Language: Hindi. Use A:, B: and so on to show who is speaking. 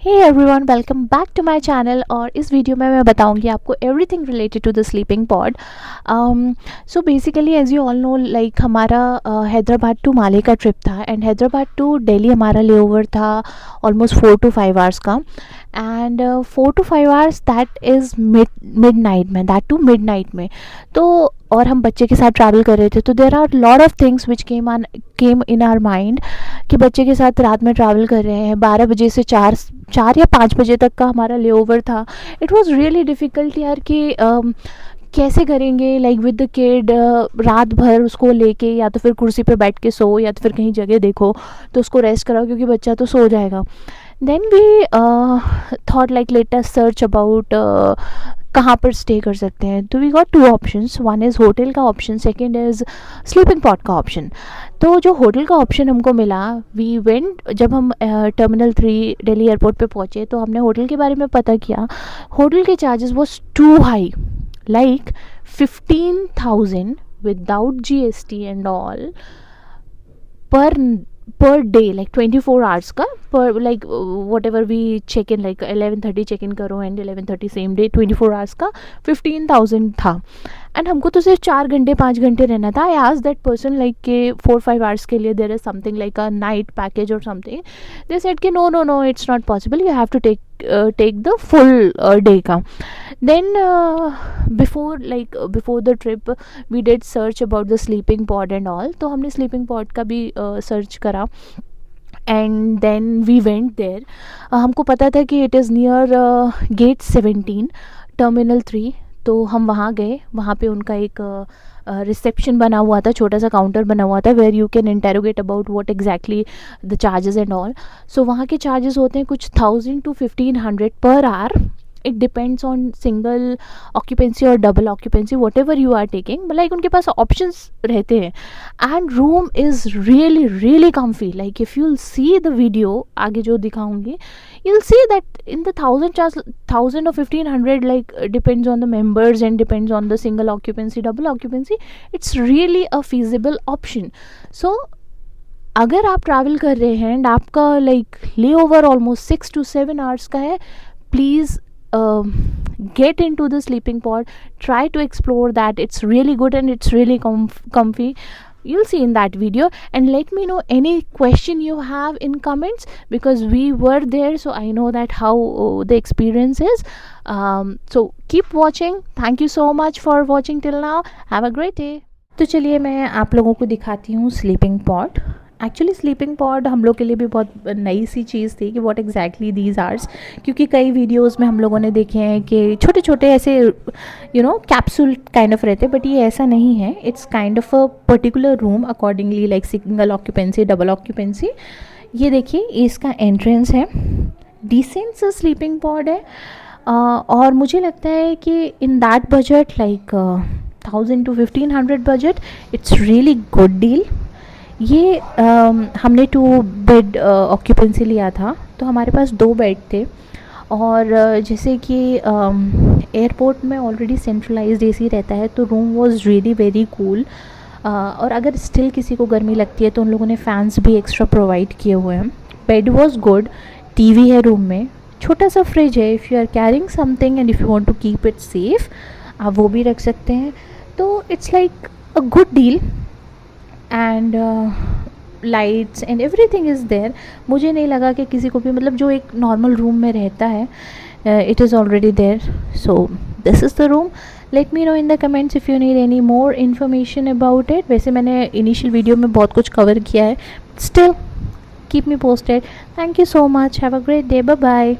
A: Hey everyone, welcome back to my channel. और इस वीडियो में मैं बताऊंगी आपको everything related to the sleeping pod. So basically as you all know, like हमारा हैदराबाद टू माले का ट्रिप था एंड हैदराबाद टू दिल्ली हमारा लेओवर था ऑलमोस्ट 4 to 5 आवर्स का। And 4 to 5 hours that is mid night में, दैट टू मिड नाइट में। तो और हम बच्चे के साथ ट्रैवल कर रहे थे, तो there are lot of things which came in our mind कि बच्चे के साथ रात में ट्रैवल कर रहे हैं। 12 बजे से 4 या 5 बजे तक का हमारा लेओवर था। इट वॉज़ रियली डिफ़िकल्ट यार कि कैसे करेंगे, लाइक विद द किड, रात भर उसको लेके या तो फिर कुर्सी पे बैठ के सो या तो फिर कहीं जगह देखो तो उसको रेस्ट कराओ क्योंकि बच्चा तो सो जाएगा। Then we thought like let us search about कहाँ पर स्टे कर सकते हैं। तो we got 2 options, one is hotel का option, second is sleeping pod का ऑप्शन। तो जो होटल का ऑप्शन हमको मिला, वी वेंट, जब हम टर्मिनल 3 दिल्ली एयरपोर्ट पे पहुँचे तो हमने होटल के बारे में पता किया। होटल के charges was too high, like 15,000 without GST and all per day, like 24 hours का, पर like whatever we check in, like 11:30 check in करो एंड 11:30 सेम डे, 24 आवर्स का 15,000 था। एंड हमको तो सिर्फ 4 घंटे 5 घंटे रहना था। I asked that person like के 4-5 आवर्स के लिए there is something like a night package और समथिंग। दे सेड कि no it's not possible, you have to take the full day का। Then before the trip we did search about the sleeping pod and all. तो हमने स्लीपिंग पॉड का भी सर्च करा and then we went there. हमको पता था कि it is near gate 17 terminal 3। तो हम वहाँ गए, वहाँ पे उनका एक रिसेप्शन बना हुआ था, छोटा सा काउंटर बना हुआ था where you can interrogate about what exactly the charges and all. So वहाँ के चार्जेस होते हैं कुछ 1,000 to 1,500 per hour. It depends on single occupancy और double occupancy, whatever you are taking, like उनके पास ऑप्शंस रहते हैं। And room is really comfy, like if you'll see the video आगे जो दिखाऊंगी, you'll see that in the 1,000 or 1,500, like depends on the members and depends on the single occupancy, double occupancy, it's really a feasible option. So अगर आप ट्रैवल कर रहे हैं एंड आपका लाइक ले ओवर ऑलमोस्ट 6 to 7 आवर्स का है, please get into the sleeping pod, try to explore that. It's really good and it's really comfy. You'll see in that video, and let me know any question you have in comments because we were there, so I know that how the experience is. So keep watching. Thank you so much for watching till now. Have a great day. तो चलिए मैं आप लोगों को दिखाती हूँ sleeping pod. Actually sleeping pod हम लोग के लिए भी बहुत नई सी चीज़ थी कि व्हाट एग्जैक्टली दीज आर्स, क्योंकि कई वीडियोस में हम लोगों ने देखे हैं कि छोटे छोटे ऐसे कैप्सूल काइंड ऑफ रहते हैं, बट ये ऐसा नहीं है। It's kind of a particular room accordingly, like single occupancy, double occupancy. ये देखिए, इसका एंट्रेंस है, डिसेंट सा स्लीपिंग पॉड है। और मुझे लगता है कि in that budget, like 1,000 to 1,500 budget, it's really good deal. ये हमने 2 बेड ऑक्यूपेंसी लिया था, तो हमारे पास 2 बेड थे। और जैसे कि एयरपोर्ट में ऑलरेडी सेंट्रलाइज्ड AC रहता है, तो room was really very cool. और अगर स्टिल किसी को गर्मी लगती है तो उन लोगों ने फ़ैन्स भी एक्स्ट्रा प्रोवाइड किए हुए हैं। बेड वाज गुड, TV है रूम में, छोटा सा फ्रिज है। If you are carrying something and if you want to keep it safe, आप वो भी रख सकते हैं। तो it's like a good deal and lights and everything is there. मुझे नहीं लगा कि किसी को भी, मतलब जो एक नॉर्मल रूम में रहता है, it is already there. So this is the room. Let me know in the comments if you need any more information about it. वैसे मैंने इनिशियल वीडियो में बहुत कुछ कवर किया है, still keep me posted. Thank you so much, have a great day, bye bye.